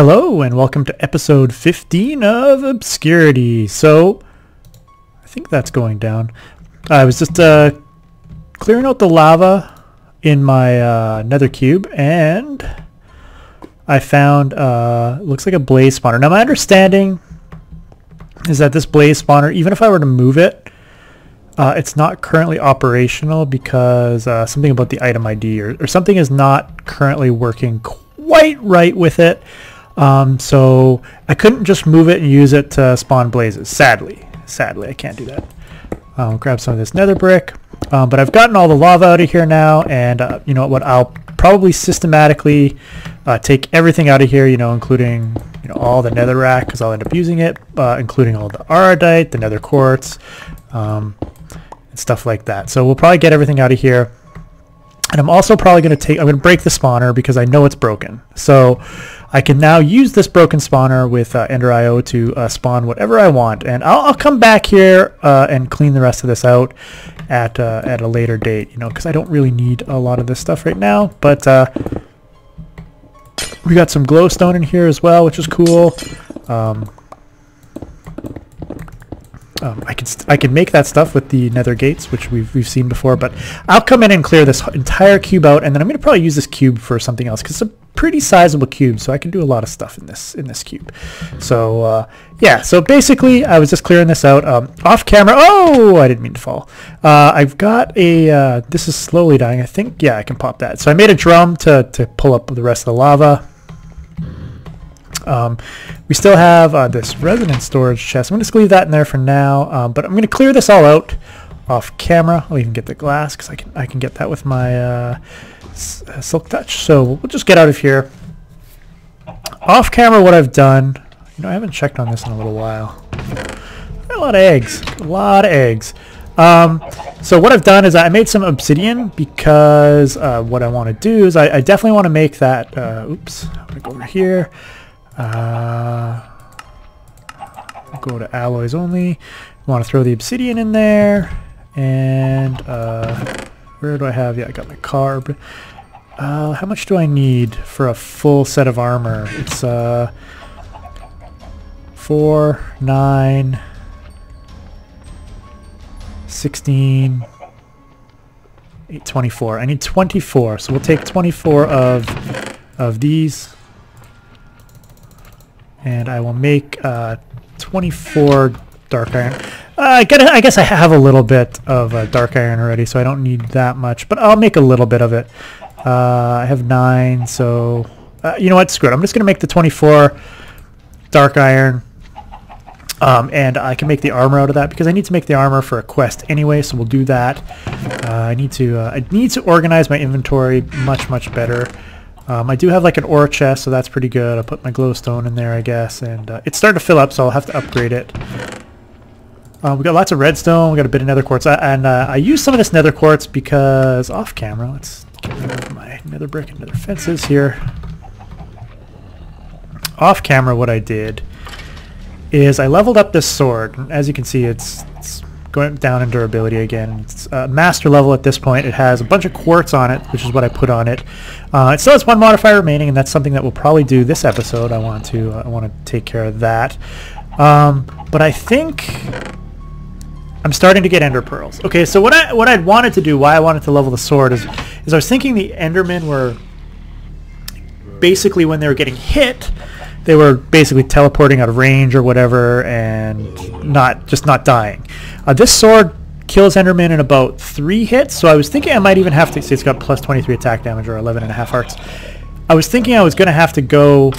Hello and welcome to episode 15 of Obscurity. So, I think that's going down. I was just clearing out the lava in my nether cube and I found, looks like a blaze spawner. Now my understanding is that this blaze spawner, even if I were to move it, it's not currently operational because something about the item ID or something is not currently working quite right with it. So I couldn't just move it and use it to spawn blazes. Sadly, I can't do that. I'll grab some of this nether brick. But I've gotten all the lava out of here now, and you know what? I'll probably systematically take everything out of here, including all the netherrack, because I'll end up using it, including all the aradite, the nether quartz, and stuff like that. So we'll probably get everything out of here. And I'm also probably going to break the spawner because I know it's broken. So I can now use this broken spawner with Ender.io to spawn whatever I want. And I'll come back here and clean the rest of this out at a later date, because I don't really need a lot of this stuff right now. But we got some glowstone in here as well, which is cool. I can make that stuff with the nether gates, which we've seen before, but I'll come in and clear this entire cube out, and then I'm going to probably use this cube for something else because it's a pretty sizable cube, so I can do a lot of stuff in this cube. So yeah, so basically I was just clearing this out off camera. Oh, I didn't mean to fall. I've got a this is slowly dying. I think, yeah, I can pop that. So I made a drum to pull up the rest of the lava. We still have this resonance storage chest. I'm going to just leave that in there for now, but I'm going to clear this all out off camera. I'll even get the glass because I can get that with my silk touch. So we'll just get out of here. Off camera, what I've done, I haven't checked on this in a little while. A lot of eggs, so what I've done is I made some obsidian because what I want to do is I definitely want to make that. Oops, I'm going to go over here. Go to alloys only. Want to throw the obsidian in there, and where do I have? Yeah, I got my carb. How much do I need for a full set of armor? It's 4, 9, 16, 8, 24. I need 24, so we'll take 24 of these. And I will make 24 dark iron. I guess I have a little bit of dark iron already, so I don't need that much. But I'll make a little bit of it. I have 9, so you know what? Screw it. I'm just going to make the 24 dark iron, and I can make the armor out of that because I need to make the armor for a quest anyway. So we'll do that. I need to organize my inventory much better. I do have like an ore chest, so that's pretty good. I'll put my glowstone in there, I guess, and it's starting to fill up, so I'll have to upgrade it. We got lots of redstone. We got a bit of nether quartz, and I use some of this nether quartz because off camera. Let's get rid of my nether brick and nether fences here. Off camera, what I did is I leveled up this sword, and as you can see, it's going down in durability again. It's master level at this point. It has a bunch of quartz on it, which is what I put on it. It still has one modifier remaining, and that's something that we'll probably do this episode. I want to take care of that. But I think I'm starting to get ender pearls. Okay, so what I'd wanted to do, why I wanted to level the sword, is I was thinking the endermen were basically, when they were getting hit, they were basically teleporting out of range or whatever and not dying. This sword kills endermen in about 3 hits, so I was thinking I might even have to, see, it's got plus 23 attack damage or 11.5 hearts. I was thinking I was going to have to go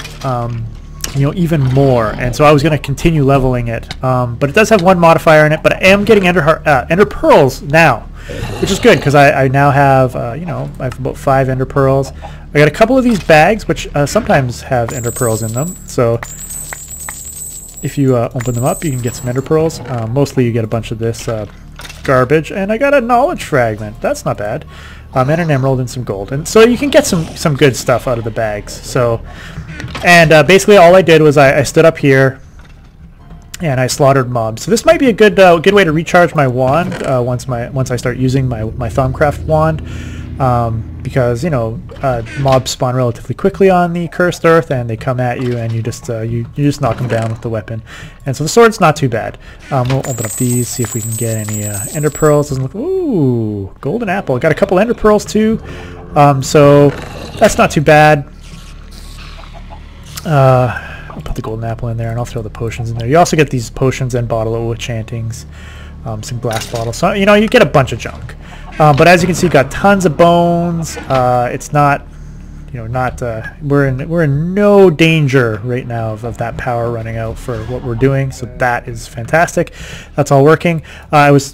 even more, and so I was going to continue leveling it. But it does have one modifier in it, but I am getting ender pearls now, which is good because I now have I have about 5 ender pearls. I got a couple of these bags, which sometimes have ender pearls in them. So if you open them up, you can get some ender pearls. Mostly you get a bunch of this garbage, and I got a knowledge fragment. That's not bad. And an emerald and some gold, and so you can get some good stuff out of the bags. So, and basically all I did was I stood up here and I slaughtered mobs. So this might be a good way to recharge my wand once I start using my Thumbcraft wand. because, you know, mobs spawn relatively quickly on the cursed earth, and they come at you, and you just knock them down with the weapon. And so the sword's not too bad. We'll open up these, see if we can get any ender pearls. Doesn't look. Ooh, golden apple. Got a couple ender pearls too, so that's not too bad. I'll put the golden apple in there, and I'll throw the potions in there. You also get these potions and bottle of enchantings, some glass bottles. So, you know, you get a bunch of junk. But as you can see, got tons of bones. It's not, you know, we're in no danger right now of that power running out for what we're doing. So that is fantastic. That's all working. I was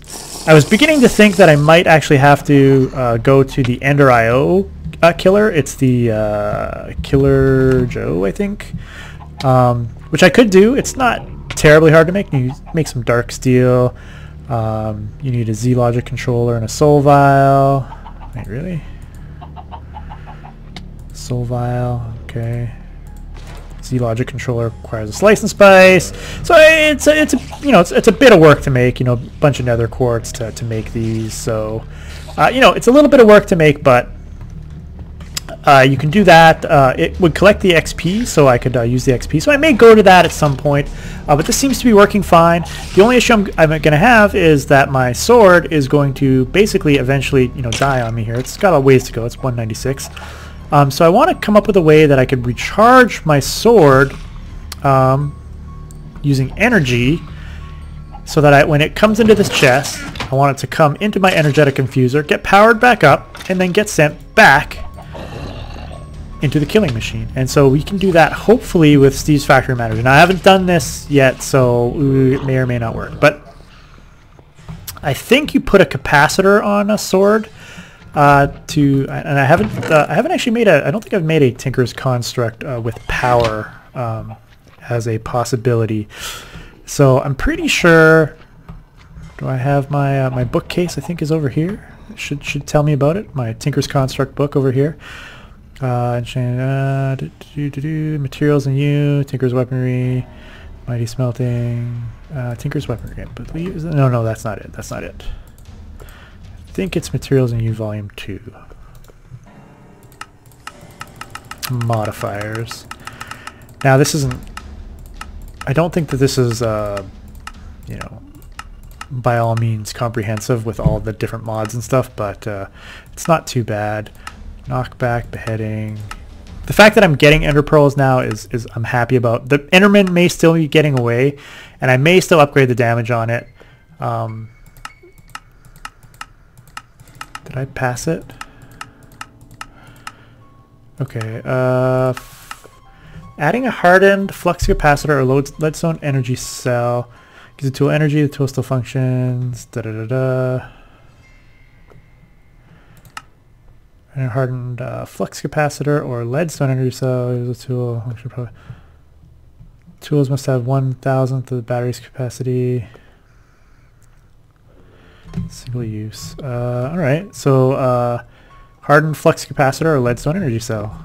beginning to think that I might actually have to go to the Ender IO killer. It's the Killer Joe, I think, which I could do. It's not terribly hard to make. You make some dark steel. You need a Z-Logic controller and a soul vial. Wait, really? Soul vial, okay. Z-Logic controller requires a slice and spice. So it's a bit of work to make. You know, a bunch of nether quartz to make these. So you know, it's a little bit of work to make, but you can do that. It would collect the XP, so I could use the XP. So I may go to that at some point, but this seems to be working fine. The only issue I'm going to have is that my sword is going to basically eventually, you know, die on me here. It's got a ways to go. It's 196. So I want to come up with a way that I could recharge my sword using energy, so that when it comes into this chest, I want it to come into my energetic infuser, get powered back up, and then get sent back into the killing machine. And so we can do that hopefully with Steve's Factory Manager. Now I haven't done this yet, so it may or may not work, but I think you put a capacitor on a sword and I haven't actually made I don't think I've made a Tinker's Construct with power as a possibility. So I'm pretty sure. Do I have my my bookcase? I think is over here. It should tell me about it. My Tinker's Construct book over here. Materials and you, Tinker's Weaponry, Mighty Smelting, Tinker's Weaponry. I believe. No, that's not it. That's not it. I think it's Materials and you, Volume 2. Modifiers. Now this isn't. I don't think that this is, you know, by all means comprehensive with all the different mods and stuff, but it's not too bad. Knockback, beheading. The fact that I'm getting ender pearls now is I'm happy about. The enderman may still be getting away, and I may still upgrade the damage on it. Did I pass it? Okay. Adding a hardened flux capacitor or leadstone energy cell gives the tool energy. The tool still functions. And a hardened flux capacitor or leadstone energy cell is a tool. Tools must have 1,000th of the battery's capacity. Single use. All right. So hardened flux capacitor or leadstone energy cell.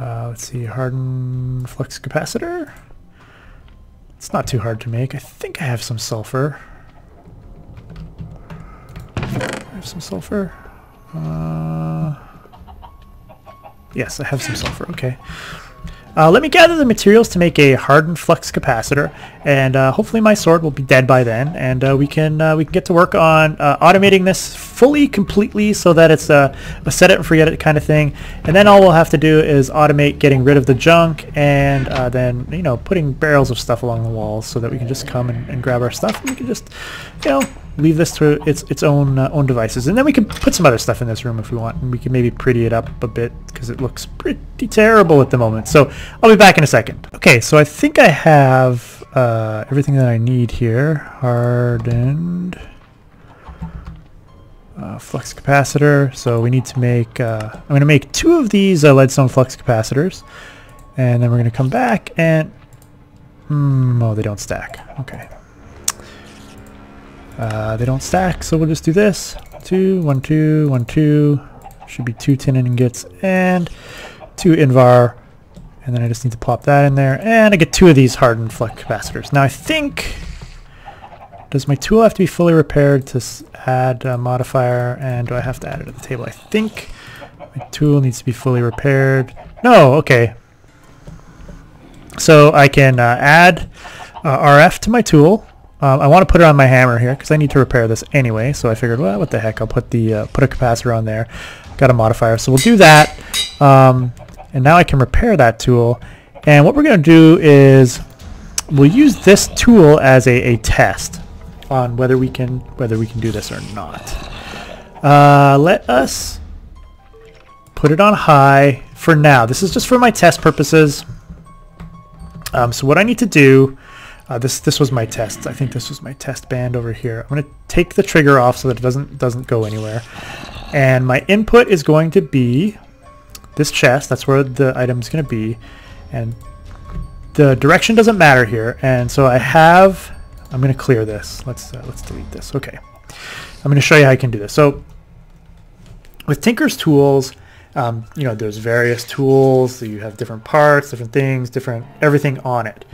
Let's see. Hardened flux capacitor. It's not too hard to make. I think I have some sulfur. Yes, I have some sulfur. Okay. Let me gather the materials to make a hardened flux capacitor, and hopefully my sword will be dead by then, and we can get to work on automating this completely, so that it's a set it and forget it kind of thing. And then all we'll have to do is automate getting rid of the junk, and then, you know, putting barrels of stuff along the walls, so that we can just come and grab our stuff, and we can just, you know, leave this to its own devices. And then we can put some other stuff in this room if we want, and we can maybe pretty it up a bit, because it looks pretty terrible at the moment. So I'll be back in a second. Okay, so I think I have everything that I need here. Hardened flux capacitor. So we need to make, I'm going to make 2 of these leadstone flux capacitors, and then we're going to come back and, oh, they don't stack. Okay. They don't stack, so we'll just do this. 2, 1, 2, 1, 2. Should be 2 tin ingots and 2 invar. And then I just need to plop that in there. And I get 2 of these hardened flux capacitors. Now I think Does my tool have to be fully repaired to add a modifier, and do I have to add it to the table? I think my tool needs to be fully repaired. No, okay. So I can add RF to my tool. I want to put it on my hammer here because I need to repair this anyway. So I figured, well, what the heck? I'll put the put a capacitor on there. Got a modifier, so we'll do that. And now I can repair that tool. And what we're going to do is we'll use this tool as a test on whether we can do this or not. Let us put it on high for now. This is just for my test purposes. So what I need to do, this was my test. I think this was my test band over here. I'm going to take the trigger off so that it doesn't go anywhere. And my input is going to be this chest. That's where the item's going to be. And the direction doesn't matter here. And so I'm going to clear this. Let's delete this. Okay. I'm going to show you how I can do this. So with Tinker's tools, you know, there's various tools. So you have different parts, different things, everything on it.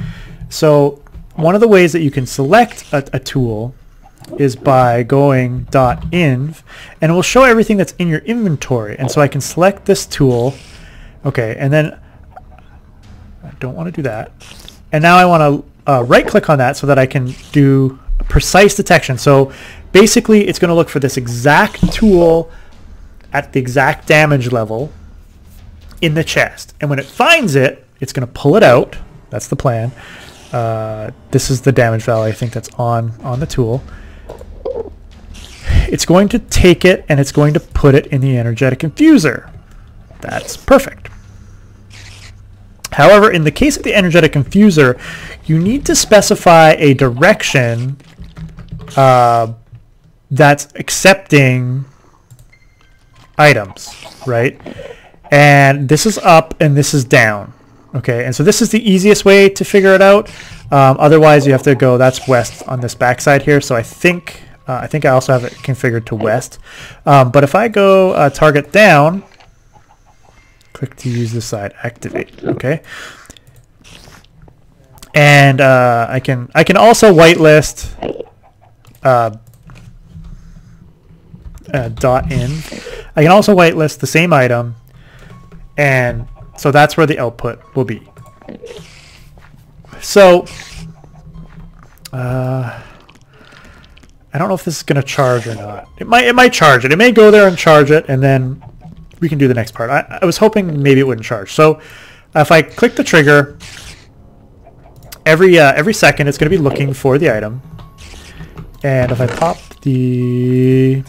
So one of the ways that you can select a tool is by going .inv, and it will show everything that's in your inventory. And so I can select this tool. Okay, and then I don't want to do that. And now I want to right click on that so that I can do precise detection. So basically it's going to look for this exact tool at the exact damage level in the chest. And when it finds it, it's going to pull it out. That's the plan. This is the damage value I think that's on the tool. It's going to take it and it's going to put it in the energetic infuser. That's perfect. However, in the case of the energetic infuser, you need to specify a direction that's accepting items, right? And this is up and this is down. Okay, and so this is the easiest way to figure it out. Otherwise, you have to go, that's west on this backside here. So I think I also have it configured to west. But if I go target down, click to use this side, activate. Okay, and I can also whitelist .in. I can also whitelist the same item, and so that's where the output will be. So I don't know if this is going to charge or not. It might charge it. It may go there and charge it, and then we can do the next part. I was hoping maybe it wouldn't charge. So if I click the trigger, every second it's going to be looking for the item. And if I pop the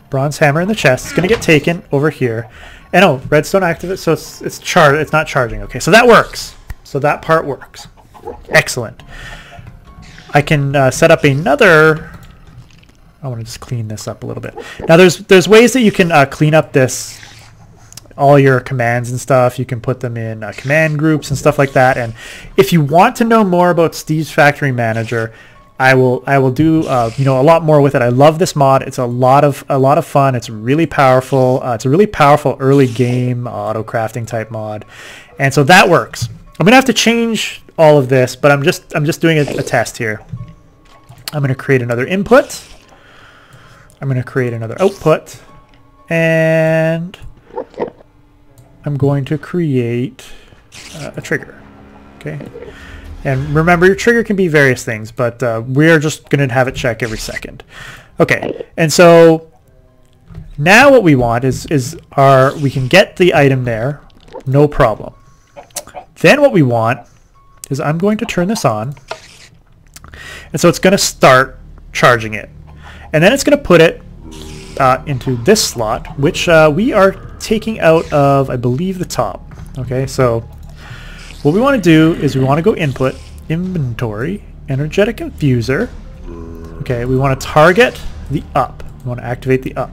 bronze hammer in the chest, it's going to get taken over here. And oh, redstone activate, so it's charged. It's not charging. Okay, so that works. So that part works. Excellent. I can set up another. I want to just clean this up a little bit. Now there's ways that you can clean up this, all your commands and stuff. You can put them in command groups and stuff like that. And if you want to know more about Steve's Factory Manager, I will do you know, a lot more with it. I love this mod. It's a lot of fun. It's really powerful. It's a really powerful early game auto crafting type mod, and so that works. I'm gonna have to change all of this, but I'm just doing a test here. I'm gonna create another input. I'm gonna create another output, and I'm going to create a trigger. Okay. And remember, your trigger can be various things, but we're just going to have it check every second. Okay, and so now what we want is we can get the item there, no problem. Then what we want is I'm going to turn this on, and so it's going to start charging it. And then it's going to put it into this slot, which we are taking out of, I believe, the top. Okay, so what we want to do is we want to go input, inventory, energetic infuser. Okay, we want to target the up. We want to activate the up.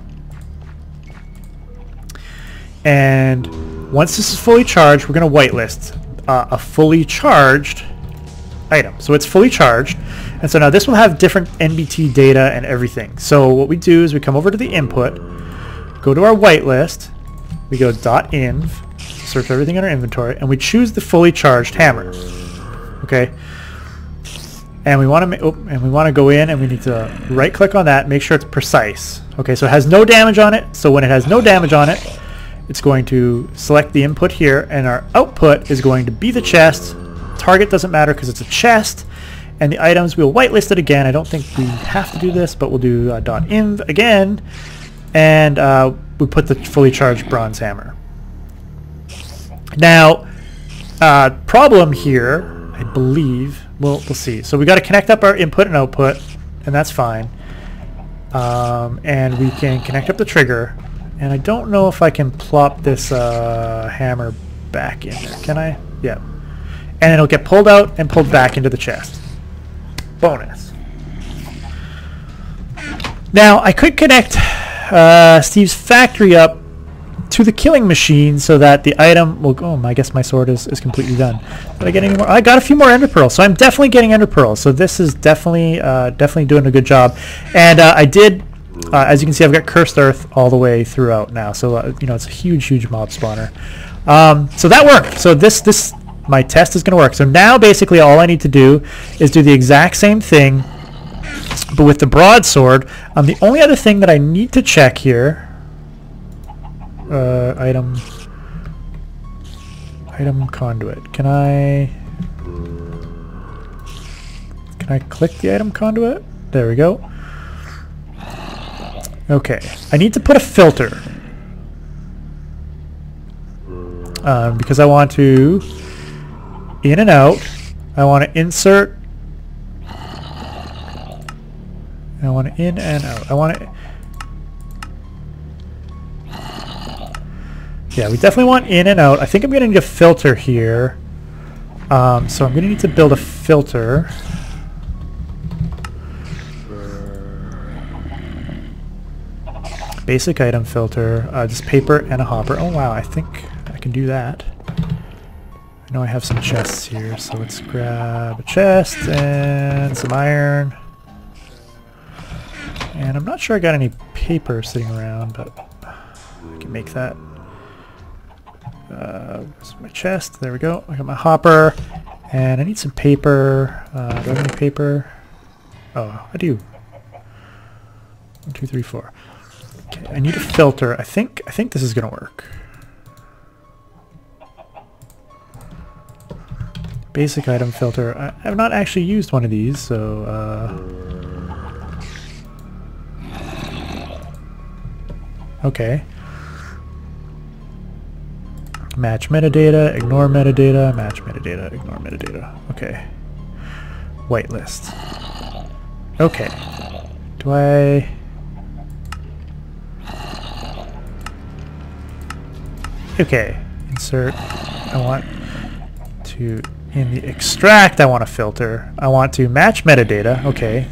And once this is fully charged, we're going to whitelist a fully charged item. So it's fully charged. And so now this will have different NBT data and everything. So what we do is we come over to the input, go to our whitelist, we go .inv, search everything in our inventory, and we choose the fully charged hammer. Okay. And we want to go in and we need to right click on that, make sure it's precise. Okay, so it has no damage on it. So when it has no damage on it, it's going to select the input here, and our output is going to be the chest. Target doesn't matter because it's a chest. And the items, we'll whitelist it again. I don't think we have to do this, but we'll do .inv again. And we put the fully charged bronze hammer. Now, problem here, I believe, we'll see. So we got to connect up our input and output, and that's fine. And we can connect up the trigger. And I don't know if I can plop this hammer back in there. Can I? Yeah. And it'll get pulled out and pulled back into the chest. Bonus. Now, I could connect Steve's factory up to the killing machine so that the item will go. Oh, I guess my sword is completely done. Did I get any more? I got a few more ender pearls, so I'm definitely getting ender pearls. So this is definitely doing a good job. And I did, as you can see, I've got cursed earth all the way throughout now. So you know, it's a huge mob spawner. So that worked. So this my test is going to work. So now basically all I need to do is do the exact same thing, but with the broadsword. The only other thing that I need to check here. Item conduit. Can I click the item conduit? There we go. Okay, I need to put a filter because I want to in and out. I want to insert. I want to in and out. I want to. Yeah, we definitely want in and out. I think I'm going to need a filter here. So I'm going to need to build a filter. Basic item filter. Just paper and a hopper. Oh wow, I think I can do that. I know I have some chests here, so let's grab a chest and some iron. And I'm not sure I got any paper sitting around, but I can make that. This is my chest. There we go. I got my hopper, and I need some paper. Do I have any paper? Oh, I do. 1, 2, 3, 4. Okay, I need a filter. I think this is gonna work. Basic item filter. I have not actually used one of these, so okay. Match metadata, ignore metadata, match metadata, ignore metadata. Okay. Whitelist. Okay. Do I... Okay. Insert. I want to... In the extract, I want a filter. I want to match metadata. Okay.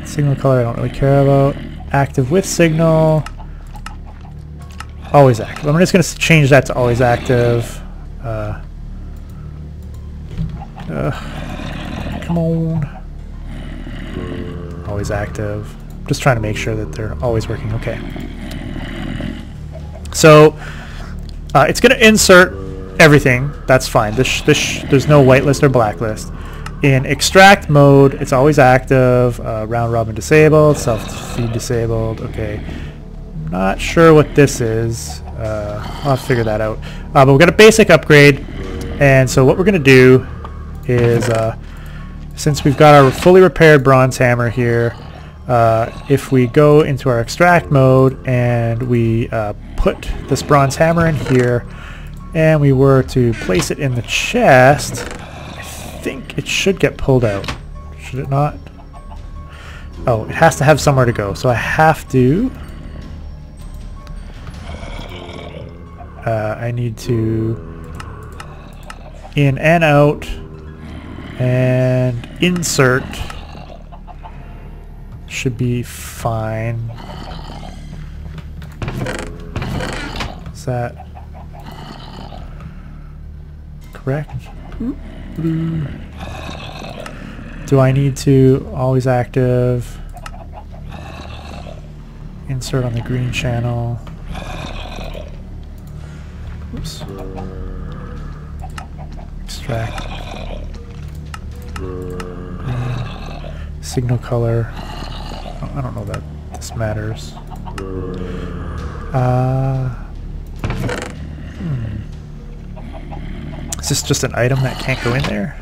Signal color I don't really care about. Active with signal. Always active. I'm just going to change that to always active. Come on. Always active. Just trying to make sure that they're always working. Okay. So it's going to insert everything. That's fine. There's no whitelist or blacklist. In extract mode, it's always active. Round robin disabled. Self-feed disabled. Okay. Not sure what this is. I'll have to figure that out. But we've got a basic upgrade, and so what we're going to do is, since we've got our fully repaired bronze hammer here, if we go into our extract mode and we put this bronze hammer in here, and we were to place it in the chest, I think it should get pulled out. Should it not? Oh, it has to have somewhere to go, so I have to... I need to in and out and insert. Should be fine. Is that correct? Do I need to always active insert on the green channel? Oops. Extract. Signal color. I don't know that this matters. Is this just an item that can't go in there?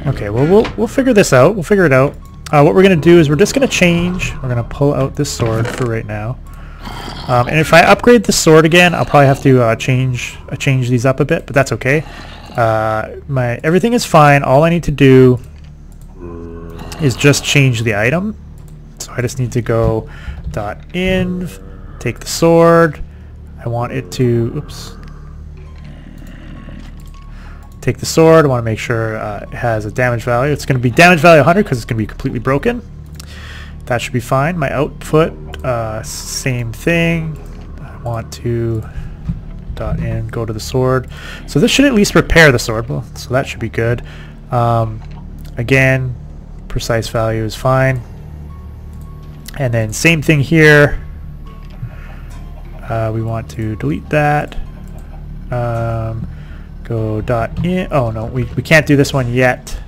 Okay, well, we'll figure this out. We'll figure it out. What we're going to do is we're just going to change. We're going to pull out this sword for right now. And if I upgrade the sword again, I'll probably have to change these up a bit, but that's okay. Everything is fine. All I need to do is just change the item. So I just need to go .inv, take the sword. I want it to, oops. Take the sword. I want to make sure it has a damage value. It's going to be damage value 100 because it's going to be completely broken. That should be fine. My output, same thing. I want to .in, go to the sword. So this should at least repair the sword. Well, so that should be good. Again, precise value is fine. And then same thing here. We want to delete that. Go .in. Oh no, we can't do this one yet,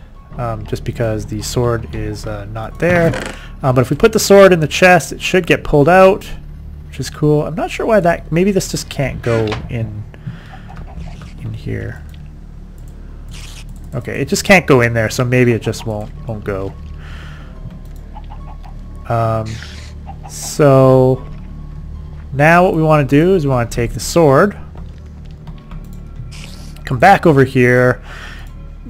just because the sword is not there. But if we put the sword in the chest, it should get pulled out, which is cool. I'm not sure why that. Maybe this just can't go in here. Okay, it just can't go in there, so maybe it just won't go. So now what we want to do is we want to take the sword. Come back over here,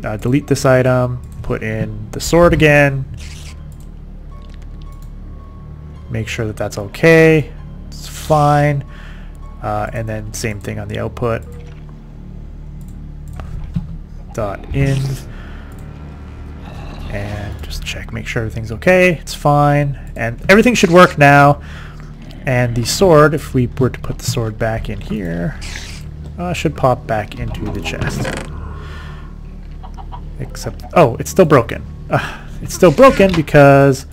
delete this item, put in the sword again, make sure that that's okay, it's fine, and then same thing on the output, .in, and just check, make sure everything's okay, it's fine, and everything should work now. And the sword, if we were to put the sword back in here, should pop back into the chest. Except, oh, it's still broken. It's still broken because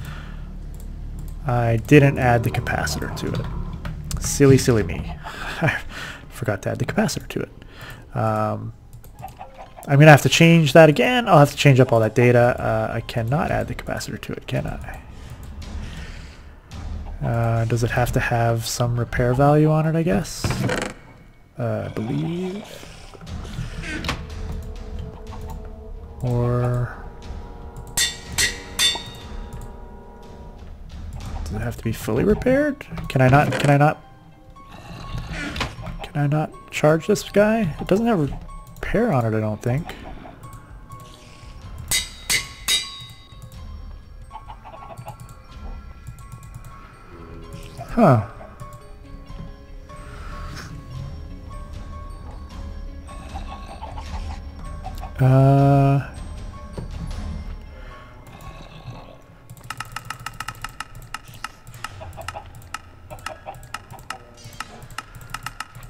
I didn't add the capacitor to it. Silly, silly me. I forgot to add the capacitor to it. I'm going to have to change that again. I'll have to change up all that data. I cannot add the capacitor to it, can I? Does it have to have some repair value on it, I guess? I believe. Or does it have to be fully repaired? Can I not charge this guy? It doesn't have repair on it, I don't think. Huh.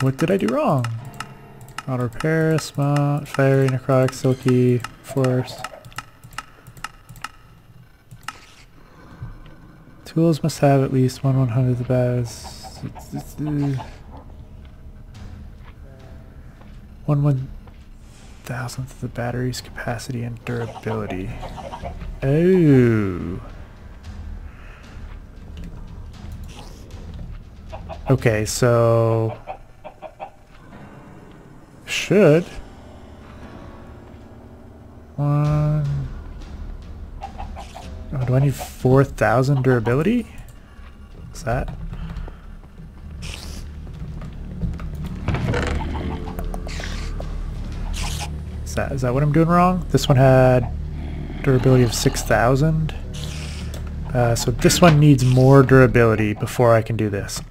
What did I do wrong? Auto repair, smart, fiery, necrotic, silky, force. Tools must have at least 1/100th of the bats. 1/1000th of the battery's capacity and durability. Oh. Okay, so should one. Oh, do I need 4,000 durability? What's that? Is that what I'm doing wrong? This one had durability of 6,000. So this one needs more durability before I can do this.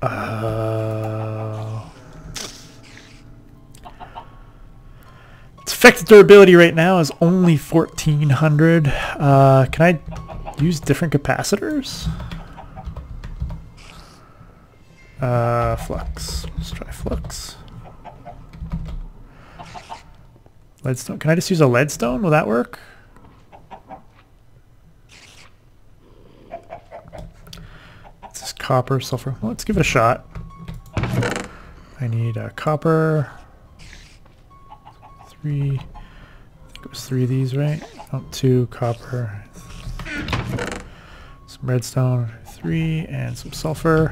Its effective durability right now is only 1,400. Can I use different capacitors? Flux. Let's try flux. Leadstone. Can I just use a leadstone? Will that work? This is copper, sulfur. Well, let's give it a shot. I need copper. 3. I think it was 3 of these, right? Oh, 2 copper. Some redstone, 3, and some sulfur.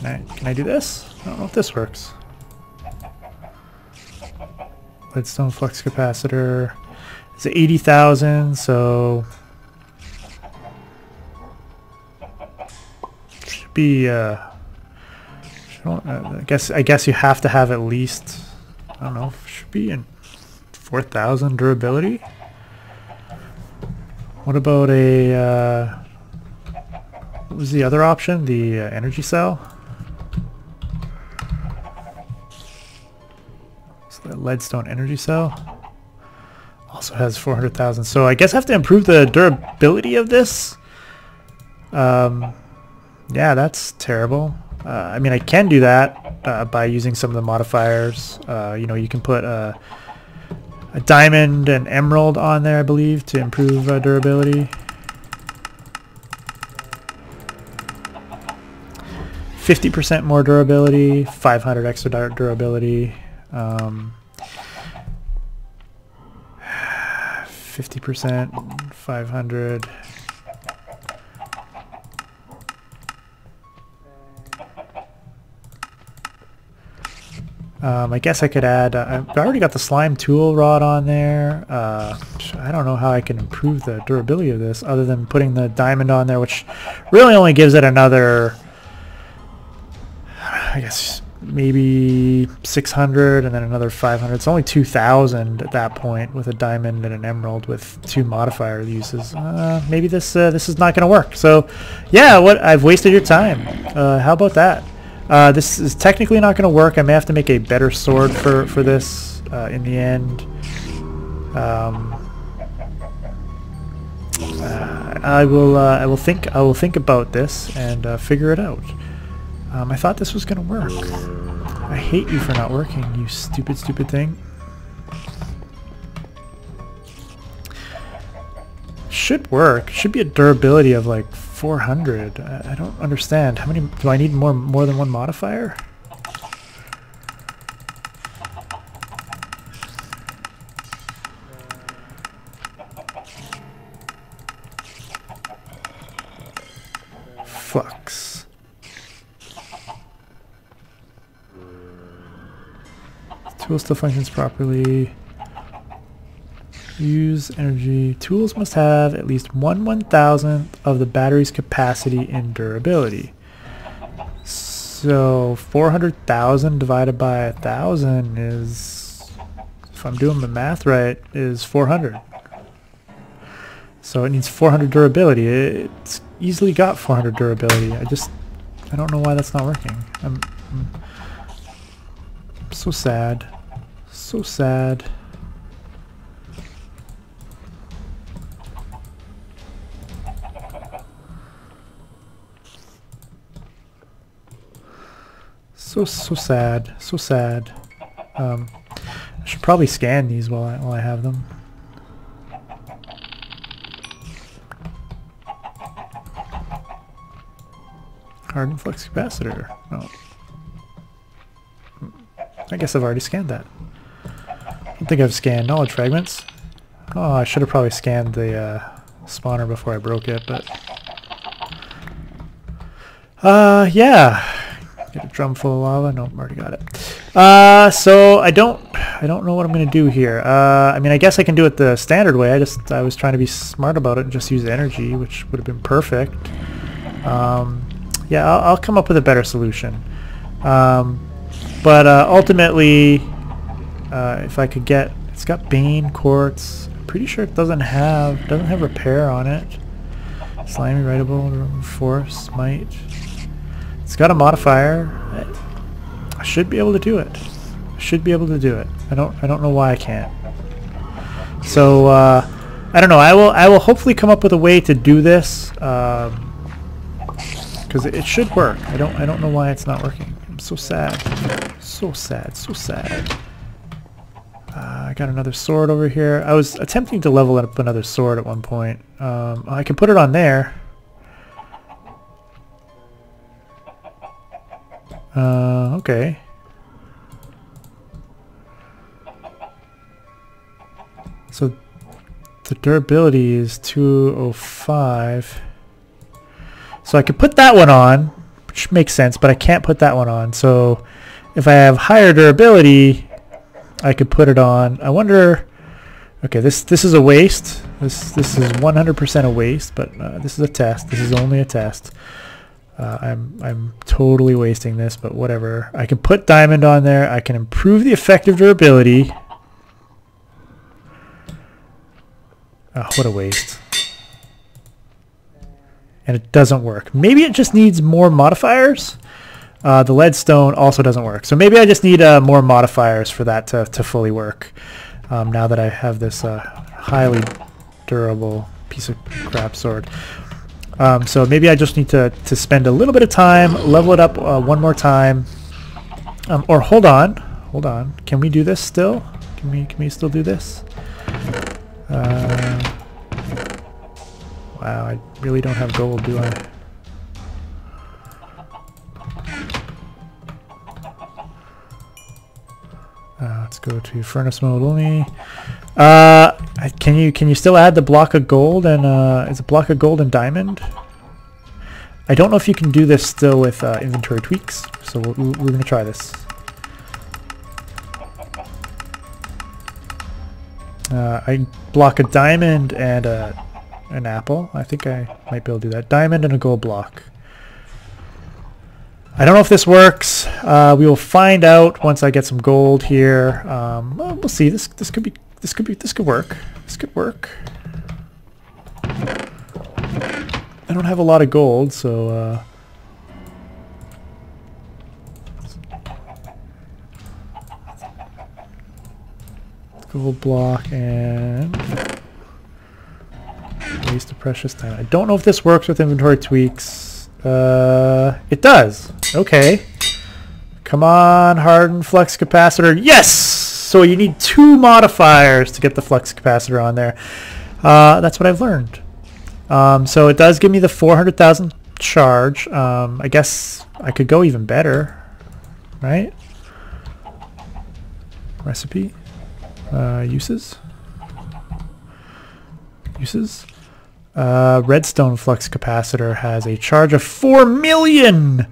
Can I do this? I don't know if this works. Leadstone flux capacitor. It's 80,000, so should be. I guess you have to have at least. I don't know. Should be in 4,000 durability. What about a? What was the other option? The energy cell. So the leadstone energy cell also has 400,000. So I guess I have to improve the durability of this. Yeah, that's terrible. I mean, I can do that by using some of the modifiers. You know, you can put a diamond and emerald on there, I believe, to improve durability. 50% more durability, 500 extra durability, 50%, 500. I guess I could add, I've already got the slime tool rod on there. I don't know how I can improve the durability of this other than putting the diamond on there, which really only gives it another, I guess maybe 600 and then another 500. It's only 2,000 at that point with a diamond and an emerald with 2 modifier uses. Maybe this is not going to work. So yeah, I've wasted your time. How about that? This is technically not going to work. I may have to make a better sword for this in the end. I will think about this and figure it out. I thought this was gonna work. I hate you for not working, you stupid thing. Should work. Should be a durability of like 400. I don't understand. How many do I need? More than one modifier? Flux. Tool still functions properly. Use energy. Tools must have at least 1/1000th of the battery's capacity in durability. So 400,000 divided by 1,000 is, if I'm doing the math right, is 400. So it needs 400 durability. It's easily got 400 durability. I don't know why that's not working. I'm so sad. So sad. So sad. So sad. I should probably scan these while I have them. Hardened flux capacitor. Oh. I guess I've already scanned that. I don't think I've scanned knowledge fragments. Oh, I should have probably scanned the spawner before I broke it, but yeah. Get a drum full of lava. Nope, already got it. So I don't know what I'm gonna do here. I mean, I guess I can do it the standard way. I was trying to be smart about it and just use energy, which would have been perfect. Yeah, I'll come up with a better solution. But ultimately, if I could get, it's got Bane quartz. I'm pretty sure it doesn't have repair on it. Slimy, writable, force, might. It's got a modifier. I should be able to do it. I should be able to do it. I don't know why I can't. So I don't know. I will hopefully come up with a way to do this because it should work. I don't know why it's not working. So sad. So sad, so sad. I got another sword over here. I was attempting to level up another sword at one point. I can put it on there. Okay. So the durability is 205. So I could put that one on, which makes sense, but I can't put that one on. So if I have higher durability, I could put it on. I wonder. Okay, this is a waste. This is 100% a waste, but this is a test. This is only a test. I'm totally wasting this, but whatever. I can put diamond on there. I can improve the effective durability. Oh, what a waste. And it doesn't work. Maybe it just needs more modifiers. The leadstone also doesn't work. So maybe I just need more modifiers for that to fully work. Now that I have this highly durable piece of crap sword. So maybe I just need to spend a little bit of time, level it up one more time. Or hold on. Can we do this still? Can we still do this? Wow, I really don't have gold, do I? Let's go to furnace mode only. Can you still add the block of gold and is a block of gold and diamond? I don't know if you can do this still with inventory tweaks, so we're gonna try this. I block a diamond and an apple. I think I might be able to do that. Diamond and a gold block. I don't know if this works. We will find out once I get some gold here. Well, we'll see. This could work. This could work. I don't have a lot of gold, so gold block and waste of precious time. I don't know if this works with inventory tweaks. It does. Okay. Come on, hardened flux capacitor. Yes! So you need 2 modifiers to get the flux capacitor on there. That's what I've learned. So it does give me the 400,000 charge. I guess I could go even better, right? Recipe. Uses. Redstone flux capacitor has a charge of 4 million.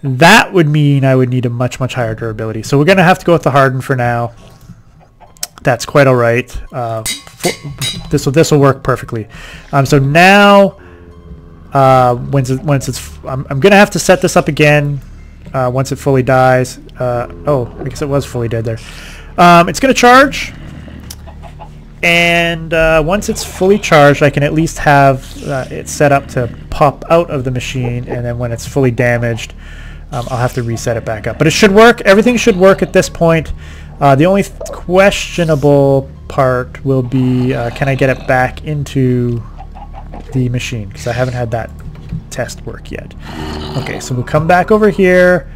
That would mean I would need a much higher durability. So we're going to have to go with the harden for now. That's quite all right. This will work perfectly. So now, once it's, I'm going to have to set this up again once it fully dies. Oh, I guess it was fully dead there. It's going to charge. And once it's fully charged, I can at least have it set up to pop out of the machine, and then when it's fully damaged, I'll have to reset it back up. But it should work. Everything should work at this point. The only questionable part will be, can I get it back into the machine? Because I haven't had that test work yet. Okay, so we'll come back over here.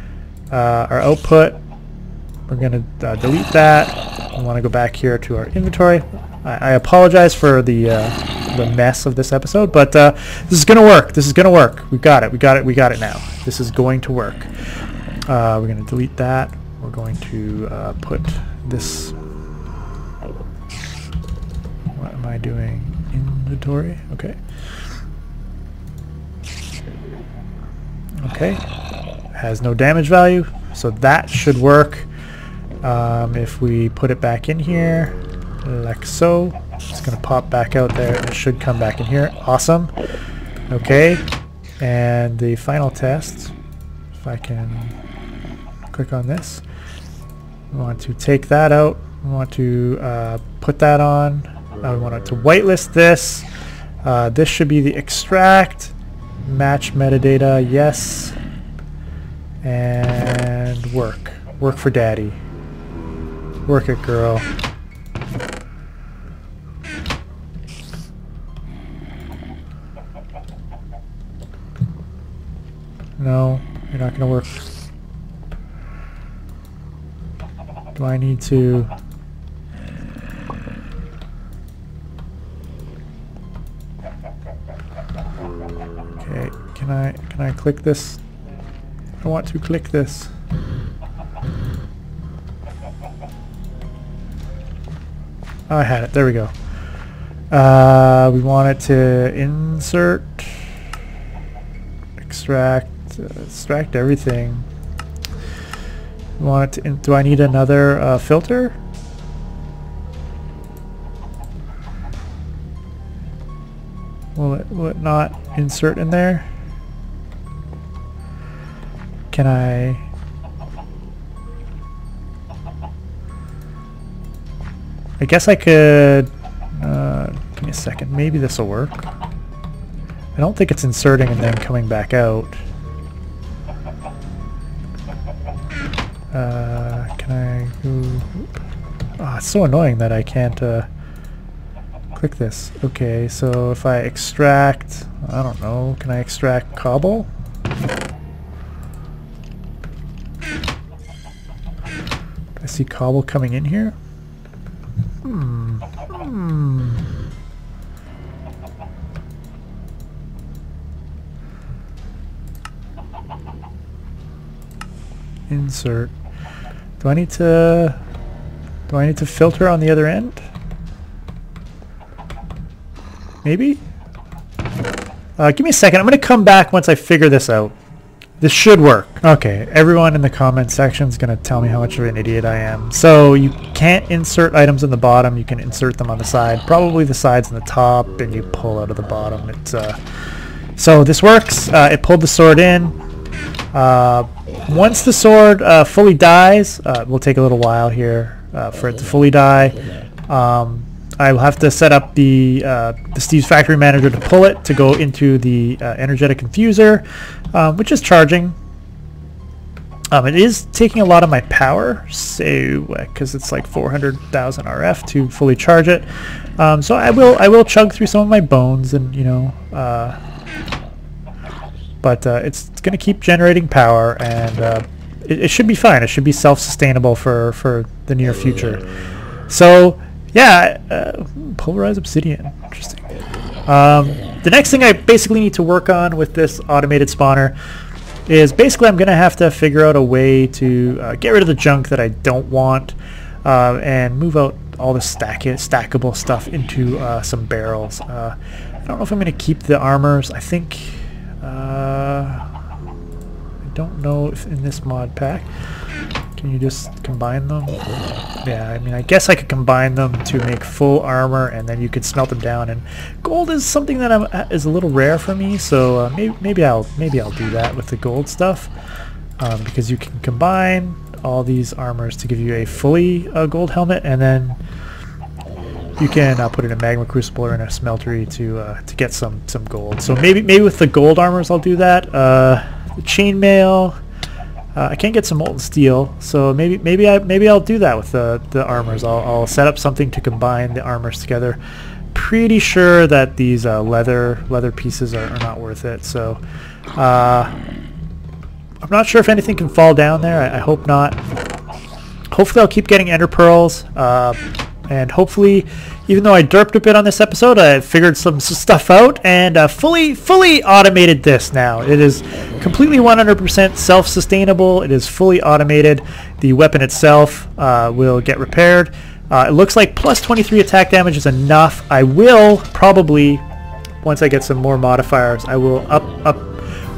Our output, we're going to delete that. I want to go back here to our inventory. I apologize for the mess of this episode, but this is gonna work. This is gonna work. We got it. We got it now. This is going to work. We're gonna delete that. We're going to put this. What am I doing? Inventory. Okay. Okay. Has no damage value, so that should work. If we put it back in here, like so, it's going to pop back out there. It should come back in here. Awesome. Okay, and the final test, if I can click on this, we want to take that out. We want to put that on. We want to whitelist this. This should be the extract. Match metadata, yes. And work. Work for daddy. Work it, girl. No, you're not going to work. Do I need to... Okay, can I click this? I want to click this. Oh, I had it. There we go. We want it to insert, extract everything. We want it to. Do I need another filter? Will it not insert in there? Can I? I guess I could. Give me a second. Maybe this will work. I don't think it's inserting and then coming back out. Can I go? Oh, it's so annoying that I can't click this. Okay, so if I extract, I don't know, can I extract cobble? I see cobble coming in here. Insert. Do I need to filter on the other end? Maybe? Give me a second. I'm going to come back once I figure this out. This should work. Okay, everyone in the comment section is going to tell me how much of an idiot I am. So you can't insert items in the bottom. You can insert them on the side. Probably the sides and the top, and you pull out of the bottom. It's so this works. It pulled the sword in. Once the sword fully dies, it will take a little while here for it to fully die. I will have to set up the Steve's Factory Manager to pull it to go into the energetic infuser, which is charging. It is taking a lot of my power, so because it's like 400,000 RF to fully charge it. So I will chug through some of my bones, and you know, but it's going to keep generating power, and it should be fine. It should be self-sustainable for the near future. So. Yeah, pulverized obsidian. Interesting. The next thing I basically need to work on with this automated spawner is basically I'm going to have to figure out a way to get rid of the junk that I don't want and move out all the stackable stuff into some barrels. I don't know if I'm going to keep the armors. I think... I don't know if in this mod pack... Can you just combine them? Yeah, I mean, I guess I could combine them to make full armor, and then you could smelt them down. And gold is something that is a little rare for me, so maybe I'll do that with the gold stuff, because you can combine all these armors to give you a fully gold helmet, and then you can put it in a magma crucible or in a smeltery to get some gold. So maybe with the gold armors I'll do that. The chainmail. I can't get some molten steel, so maybe I'll do that with the armors. I'll set up something to combine the armors together. Pretty sure that these leather pieces are not worth it. So I'm not sure if anything can fall down there. I hope not. Hopefully I'll keep getting ender pearls, and hopefully, even though I derped a bit on this episode, I figured some stuff out and fully automated this now. It is completely 100% self-sustainable. It is fully automated. The weapon itself will get repaired. It looks like plus 23 attack damage is enough. I will probably, once I get some more modifiers, I will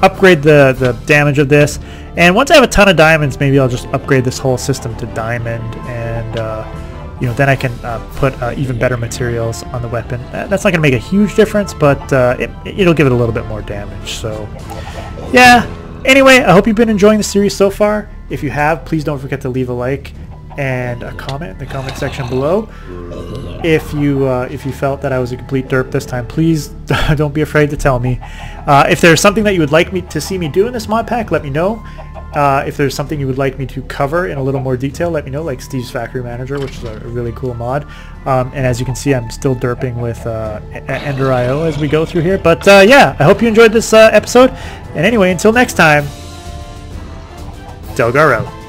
upgrade the damage of this. And once I have a ton of diamonds, maybe I'll just upgrade this whole system to diamond, and you know, then I can put even better materials on the weapon. That's not going to make a huge difference, but it'll give it a little bit more damage. So, yeah. Anyway, I hope you've been enjoying the series so far. If you have, please don't forget to leave a like and a comment in the comment section below. If you felt that I was a complete derp this time, please don't be afraid to tell me. If there's something that you would like me to see me do in this mod pack, let me know. If there's something you would like me to cover in a little more detail, let me know, like Steve's Factory Manager, which is a really cool mod. And as you can see, I'm still derping with Ender.io as we go through here. But yeah, I hope you enjoyed this episode. And anyway, until next time, Delgar out.